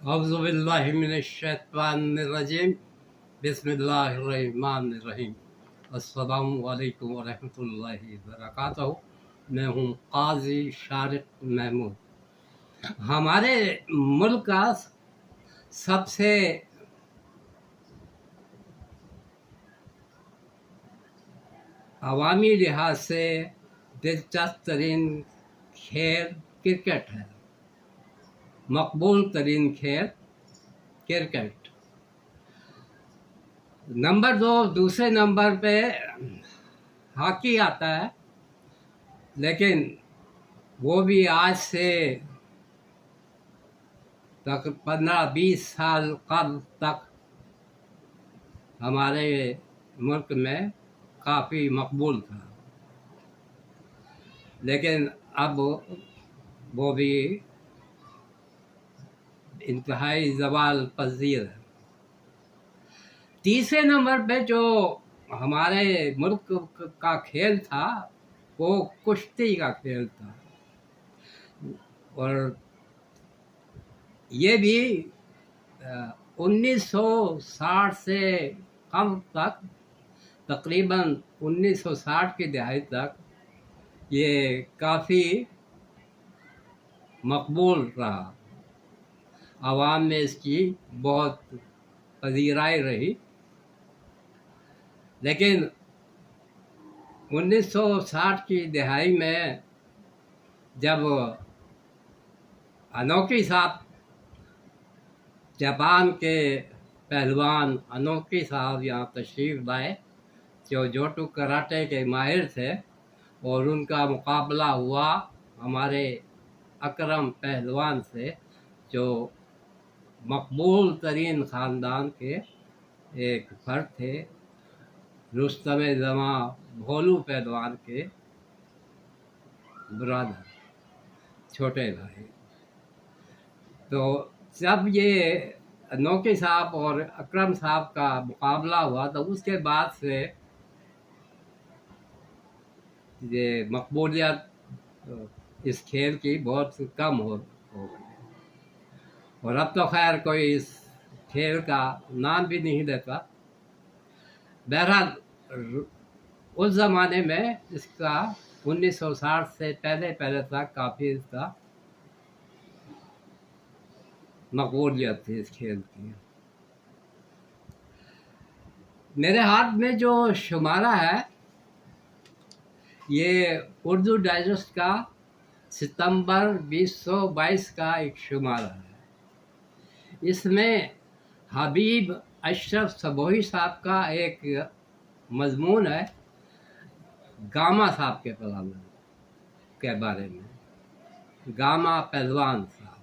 أعوذ بالله من الشیطان الرجیم بسم اللہ الرحمن الرحیم السلام علیکم ورحمۃ اللہ وبرکاتہ۔ میں ہوں قاضی شارق محمود۔ ہمارے ملک کا سب سے عوامی لحاظ سے دلچسپ ترین کھیل کرکٹ ہے، مقبول ترین کھیل کرکٹ۔ نمبر دو، دوسرے نمبر پہ ہاکی آتا ہے، لیکن وہ بھی آج سے 15-20 سال قبل تک ہمارے ملک میں کافی مقبول تھا، لیکن اب وہ بھی انتہائی زوال پذیر ہے۔ تیسرے نمبر پہ جو ہمارے ملک کا کھیل تھا وہ کشتی کا کھیل تھا، اور یہ بھی 1960 سے قبل تک، تقریباً 1960 کی دہائی تک یہ کافی مقبول رہا، عوام میں اس کی بہت پذیرائی رہی۔ لیکن 1960 کی دہائی میں جب انوکی صاحب، جاپان کے پہلوان انوکی صاحب یہاں تشریف لائے، جو جوٹو کراٹے کے ماہر تھے، اور ان کا مقابلہ ہوا ہمارے اکرم پہلوان سے، جو مقبول ترین خاندان کے ایک فرد تھے، رستم زماں بھولو پہلوان کے برادر، چھوٹے بھائی۔ تو جب یہ انوکی صاحب اور اکرم صاحب کا مقابلہ ہوا تو اس کے بعد سے یہ مقبولیت اس کھیل کی بہت کم ہو گئی، اور اب تو خیر کوئی اس کھیل کا نام بھی نہیں لیتا۔ بہرحال اس زمانے میں اس کا 1960 سے پہلے تک کافی اس کا مقبولیت تھی اس کھیل کی۔ میرے ہاتھ میں جو شمارہ ہے یہ اردو ڈائجسٹ کا ستمبر 2022 کا ایک شمارہ ہے۔ اس میں حبیب اشرف صبوحی صاحب کا ایک مضمون ہے، گاما صاحب کے بارے میں، گاما پہلوان صاحب۔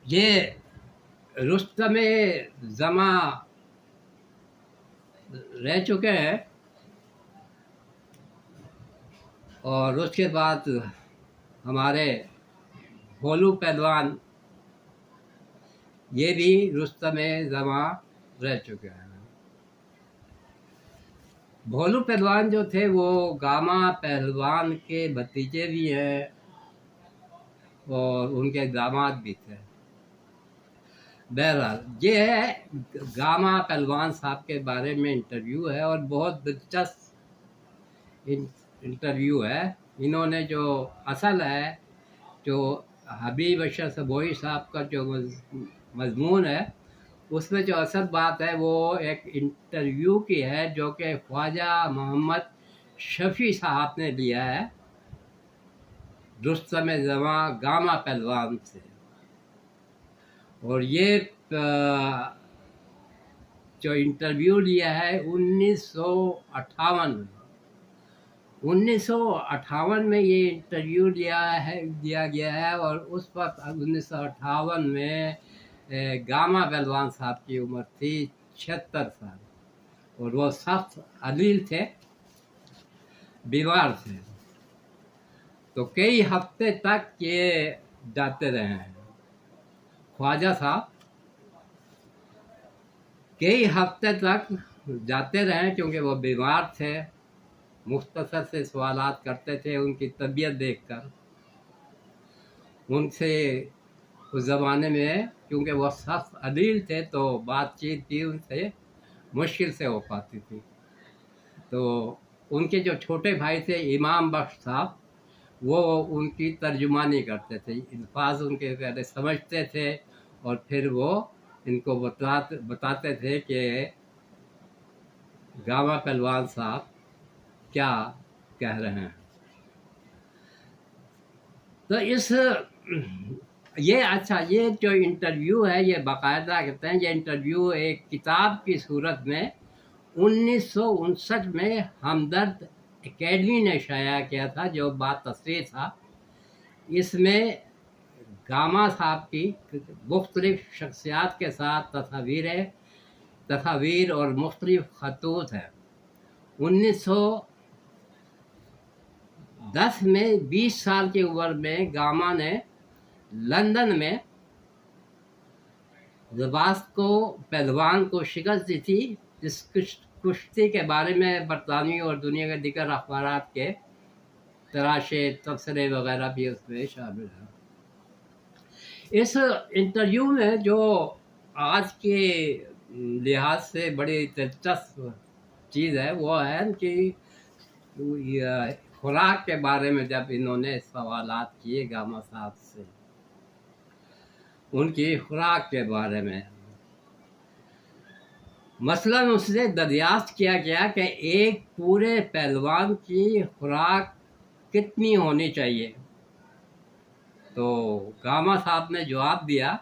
یہ رستم زماں رہ چکے ہیں، اور اس کے بعد ہمارے بھولو پہلوان یہ بھی رستم زماں رہ چکے ہیں۔ بھولو پہلوان جو تھے وہ گاما پہلوان کے بھتیجے بھی ہیں اور ان کے داماد بھی تھے۔ بہرحال یہ ہے گاما پہلوان صاحب کے بارے میں انٹرویو ہے، اور بہت دلچسپ انٹرویو ہے۔ انہوں نے جو اصل ہے، جو حبیب اشرف صبوحی صاحب کا جو مضمون ہے، اس میں جو اصل بات ہے وہ ایک انٹرویو کی ہے جو کہ خواجہ محمد شفیع صاحب نے لیا ہے رستم زماں گاما پہلوان سے، اور یہ جو انٹرویو لیا ہے 1958 میں۔ 1958 میں یہ انٹرویو دیا گیا ہے، اور اس وقت 1958 میں گاما پہلوان صاحب کی عمر تھی 76 سال، اور وہ سخت علیل تھے، بیمار تھے، تو کئی ہفتے تک یہ جاتے رہے ہیں۔ خواجہ صاحب کئی ہفتے تک جاتے رہے کیونکہ وہ بیمار تھے، مختصر سے سوالات کرتے تھے ان کی طبیعت دیکھ کر، ان سے اس زمانے میں کیونکہ وہ سخت عدیل تھے تو بات چیت بھی ان سے مشکل سے ہو پاتی تھی. تو ان کے جو چھوٹے بھائی تھے امام بخش صاحب، وہ ان کی ترجمانی کرتے تھے، الفاظ ان کے پہلے سمجھتے تھے اور پھر وہ ان کو بتاتے تھے کہ گاما پہلوان صاحب کیا کہہ رہے ہیں. تو یہ جو انٹرویو ہے یہ باقاعدہ کہتے ہیں، یہ انٹرویو ایک کتاب کی صورت میں 1959 میں ہمدرد اکیڈمی نے شائع کیا تھا، جو باتصریح تھا. اس میں گاما صاحب کی مختلف شخصیات کے ساتھ تصاویر اور مختلف خطوط ہیں. 1910 میں 20 سال کی عمر میں گاما نے لندن میں زباسکو پہلوان کو شکست دی تھی، جس کشتی کے بارے میں برطانوی اور دنیا کے دیگر اخبارات کے تراشے تبصرے وغیرہ بھی اس میں شامل ہیں. اس انٹرویو میں جو آج کے لحاظ سے بڑی دلچسپ چیز ہے وہ ہے کہ خوراک کے بارے میں جب انہوں نے سوالات کیے گاما صاحب سے، ان کی خوراک کے بارے میں، مثلاً اس سے دریافت کیا گیا کہ ایک پورے پہلوان کی خوراک کتنی ہونی چاہیے. تو گاما صاحب نے جواب دیا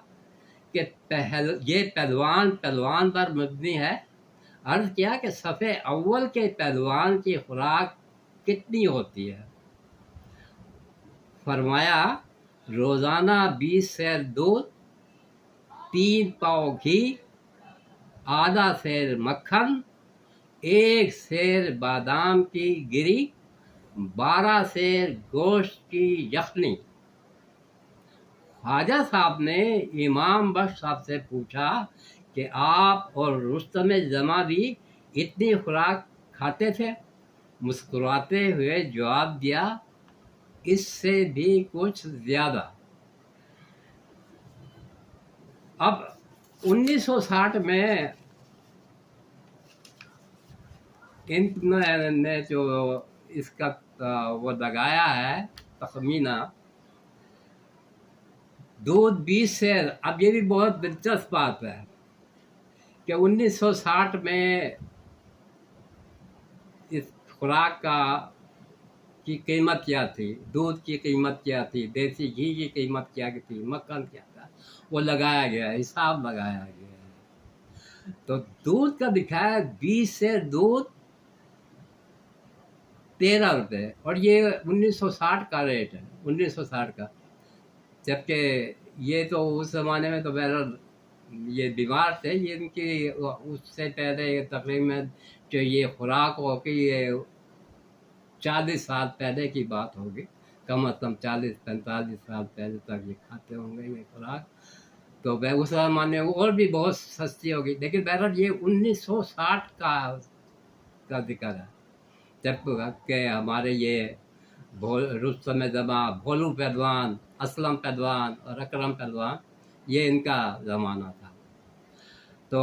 کہ یہ پہلوان پر مبنی ہے. عرض کیا کہ صفحے اول کے پہلوان کی خوراک کتنی ہوتی ہے؟ فرمایا روزانہ 20 سیر دودھ، 3 پاؤ گھی، آدھا سیر مکھن، 1 سیر بادام کی گری، 12 سیر گوشت کی یخنی. خواجہ صاحب نے امام بخش صاحب سے پوچھا کہ آپ اور رستم جمع بھی اتنی خوراک کھاتے تھے؟ مسکراتے ہوئے جواب دیا اس سے بھی کچھ زیادہ. اب 1960 میں ان نے جو اس کا وہ لگایا ہے تخمینہ، دودھ 20 سیر. اب یہ بھی بہت دلچسپ بات ہے کہ 1960 میں اس خوراک کی قیمت کیا تھی، دودھ کی قیمت کیا تھی، دیسی گھی کی قیمت کیا تھی، مکھن کیا تھا، وہ لگایا گیا، حساب لگایا گیا. تو دودھ کا دکھایا 20 سیر دودھ 13 روپے، اور یہ 1960 کا ریٹ ہے، 1960 کا. جبکہ یہ تو اس زمانے میں تو بہرحال یہ بیمار تھے، یہ ان کی اس سے پہلے تقریباً جو یہ خوراک ہوگی یہ 40 سال پہلے کی بات ہوگی، کم از کم 40-45 سال پہلے تک یہ کھاتے ہوں گے یہ خوراک. تو اس زمانے میں اور بھی بہت سستی ہوگی، لیکن بہرحال یہ 1960 کا ذکر ہے، جب کہ ہمارے یہ رستم جمع، بھولو پہلوان، اسلم پہلوان اور اکرم پہلوان، یہ ان کا زمانہ تھا. تو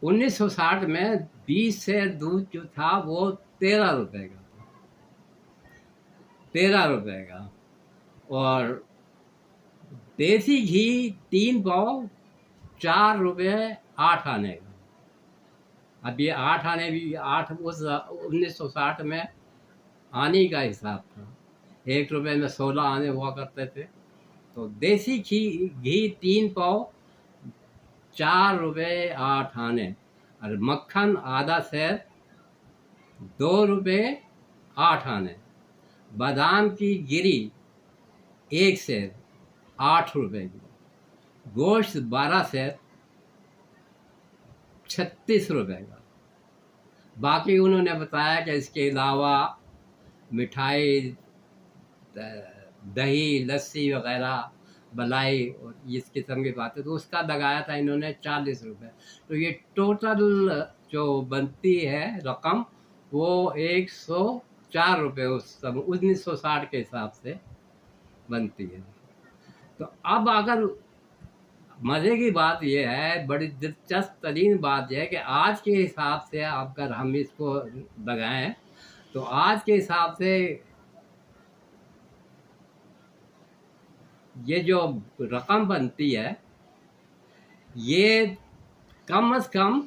1960 میں 20 سیر دودھ جو تھا وہ 13 روپے کا تھا، 13 روپے کا. اور دیسی گھی 3 پاؤ 4 روپے 8 آنے کا. اب یہ 8 آنے بھی 8 اس 1960 میں آنے کا حساب تھا، 1 روپے میں 16 آنے ہوا کرتے تھے. تو دیسی گھی 3 پاؤ 4 روپے 8 آنے، اور مکھن آدھا سیر 2 روپے 8 آنے، بادام کی گری 1 سیر 8 روپے کی، گوشت 12 سیر 36 روپے کا. باقی انہوں نے بتایا کہ اس کے علاوہ مٹھائی، دہی، لسی وغیرہ، بلائی اور اس قسم کی باتیں، تو اس کا لگایا تھا انہوں نے 40 روپے. تو یہ ٹوٹل جو بنتی ہے رقم وہ 104 روپے اس 1960 کے حساب سے بنتی ہے. تو اب اگر مزے کی بات یہ ہے، بڑی دلچسپ ترین بات یہ ہے کہ آج کے حساب سے اگر ہم اس کو لگائیں تو آج کے حساب سے یہ جو رقم بنتی ہے یہ کم از کم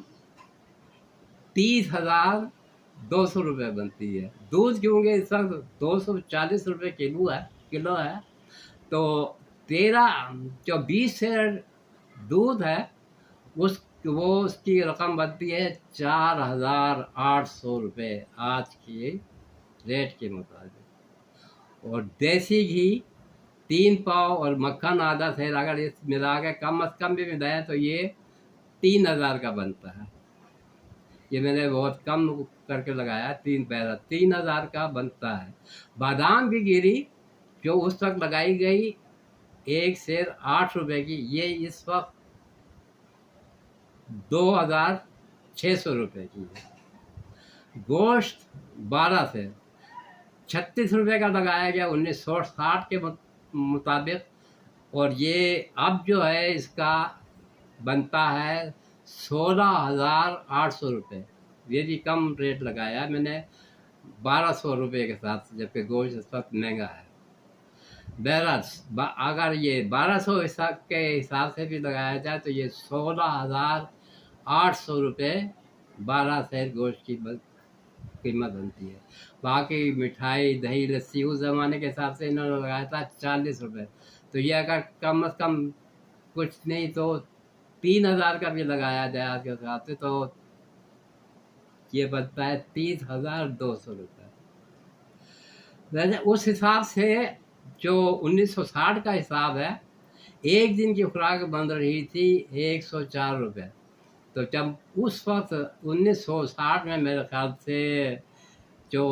30,200 بنتی ہے۔ دودھ کیونکہ اس وقت 240 کلو ہے، تو 20 سیر دودھ ہے، اس کی رقم بنتی ہے 4,800 آج کی ریٹ کے مطابق۔ اور دیسی گھی 3 پاؤ اور مکھن آدھا سیر اگر اس ملا کے کم از کم بھی ملائیں تو یہ 3,000 کا بنتا ہے۔ یہ میں نے بہت کم کر کے لگایا، 3,000 کا بنتا ہے۔ بادام کی گیری جو اس وقت لگائی گئی 1 سیر 8 روپے کی، یہ اس وقت 2,600 کی ہے۔ گوشت 12 سیر 36 روپے کا لگایا گیا 1960 کے مطابق، اور یہ اب جو ہے اس کا بنتا ہے 16,800 یہ بھی کم ریٹ لگایا میں نے 1,200 کے ساتھ، جبکہ گوشت اس وقت مہنگا ہے۔ بہرحال اگر یہ 1,200 کے حساب سے بھی لگایا جائے تو یہ 16,800 12 سیر گوشت کی قیمت بنتی ہے۔ باقی مٹھائی دہی لسی اس زمانے کے حساب سے انہوں نے لگایا تھا 40 روپے، تو یہ اگر کم از کم کچھ نہیں تو 3,000 کا بھی لگایا جائے آج کے حساب سے تو یہ بنتا ہے 30,200 ویسے اس حساب سے جو 1960 کا حساب ہے، ایک دن کی خوراک بن رہی تھی 104 تو جب اس وقت 1960 میں میرے خیال سے جو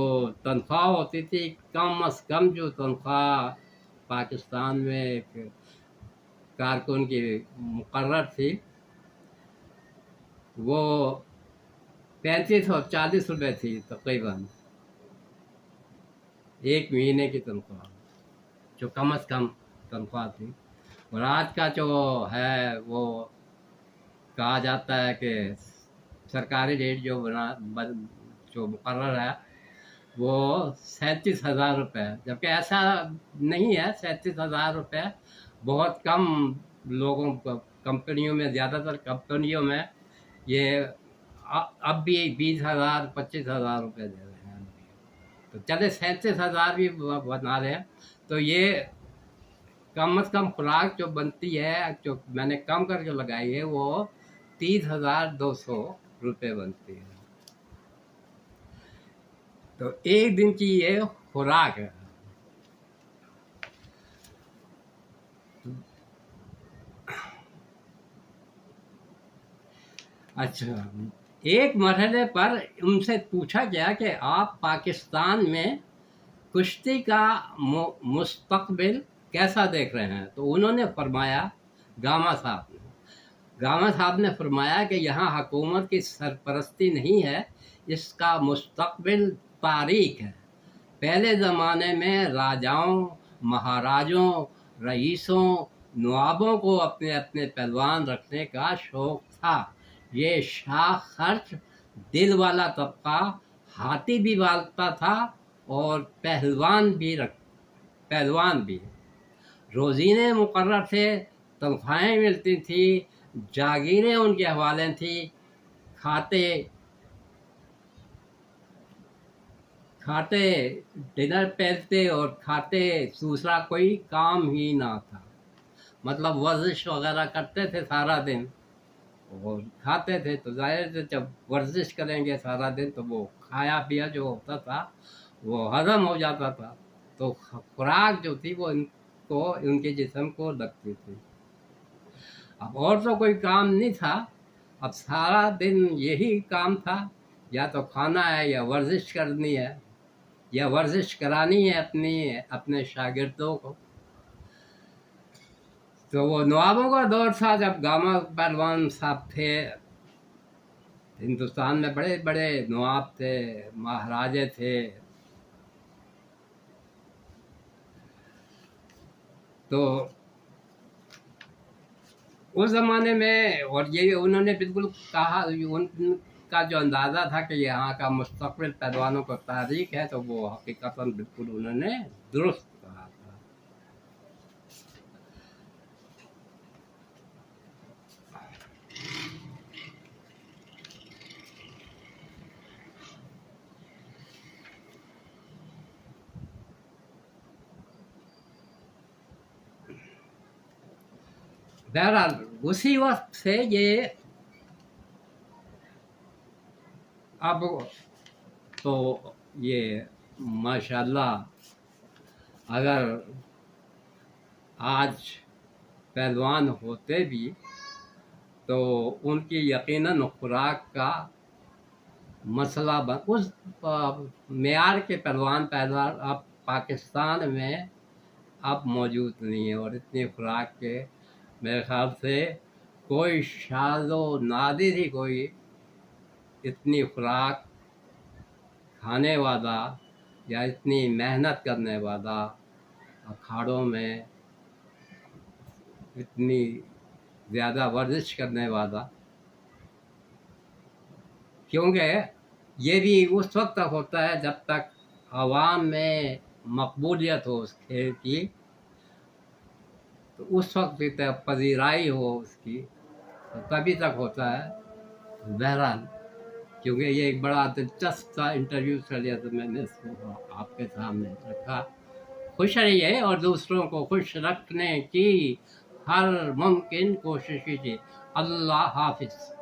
تنخواہ ہوتی تھی، کم از کم جو تنخواہ پاکستان میں ایک کارکن کی مقرر تھی وہ 35 اور 40 تھی تقریباً ایک مہینے کی تنخواہ، جو کم از کم تنخواہ تھی۔ اور آج کا جو ہے وہ کہا جاتا ہے کہ سرکاری ریٹ جو مقرر ہے وہ 37,000 جبکہ ایسا نہیں ہے۔ 37,000 بہت کم لوگوں کو، کمپنیوں میں، زیادہ تر کمپنیوں میں یہ اب بھی 20,000 25,000 دے رہے ہیں، تو چلے 37,000 بھی بنا رہے ہیں۔ تو یہ کم از کم خوراک جو بنتی ہے، جو میں نے کم کر کے لگائی ہے، وہ 30,200 بنتی ہے۔ تو ایک دن کی یہ خوراک ہے۔ اچھا، ایک مرحلے پر ان سے پوچھا گیا کہ آپ پاکستان میں کشتی کا مستقبل کیسا دیکھ رہے ہیں، تو انہوں نے فرمایا، گاما صاحب نے فرمایا کہ یہاں حکومت کی سرپرستی نہیں ہے، اس کا مستقبل تاریک ہے۔ پہلے زمانے میں راجاؤں، مہاراجوں، رئیسوں، نوابوں کو اپنے اپنے پہلوان رکھنے کا شوق تھا۔ یہ شاخ خرچ دل والا طبقہ ہاتھی بھی پالتا تھا اور پہلوان بھی۔ روزینے مقرر تھے، تنخواہیں ملتی تھیں، جاگیریں ان کے حوالے تھیں، کھاتے ڈنر پہنتے اور کھاتے، دوسرا کوئی کام ہی نہ تھا۔ مطلب ورزش وغیرہ کرتے تھے سارا دن اور کھاتے تھے، تو ظاہر سے جب ورزش کریں گے سارا دن تو وہ کھایا پیا جو ہوتا تھا وہ ہضم ہو جاتا تھا، تو خوراک جو تھی وہ ان کے جسم کو لگتی تھی۔ اب اور تو کوئی کام نہیں تھا، اب سارا دن یہی کام تھا، یا تو کھانا ہے یا ورزش کرنی ہے یا ورزش کرانی ہے اپنے شاگردوں کو۔ تو وہ نوابوں کا دور تھا جب گاما پہلوان صاحب تھے۔ ہندوستان میں بڑے بڑے نواب تھے، مہاراجے تھے۔ تو اس زمانے میں، اور یہ انہوں نے بالکل کہا، ان کا جو اندازہ تھا کہ یہاں کا مستقبل پہلوانوں کو تاریخ ہے، تو وہ حقیقتاً بالکل انہوں نے درست کہا تھا۔ بہرحال اسی وقت سے یہ اب تو یہ ماشاءاللہ اگر آج پہلوان ہوتے بھی تو ان کی یقیناً خوراک کا مسئلہ اس معیار کے پہلوان اب پاکستان میں اب موجود نہیں ہے، اور اتنی خوراک کے میرے خیال سے کوئی شاذ و نادر ہی کوئی اتنی خوراک کھانے والا یا اتنی محنت کرنے والا اکھاڑوں میں اتنی زیادہ ورزش کرنے والا، کیونکہ یہ بھی اس وقت تک ہوتا ہے جب تک عوام میں مقبولیت ہو اس کھیل کی، تو اس وقت بھی پذیرائی ہو اس کی، تو تبھی تک ہوتا ہے۔ بہرحال کیونکہ یہ ایک بڑا دلچسپ تھا انٹرویو کے لیے، تو میں نے اس کو آپ کے سامنے رکھا۔ خوش رہیے اور دوسروں کو خوش رکھنے کی ہر ممکن کوشش کیجیے۔ اللہ حافظ۔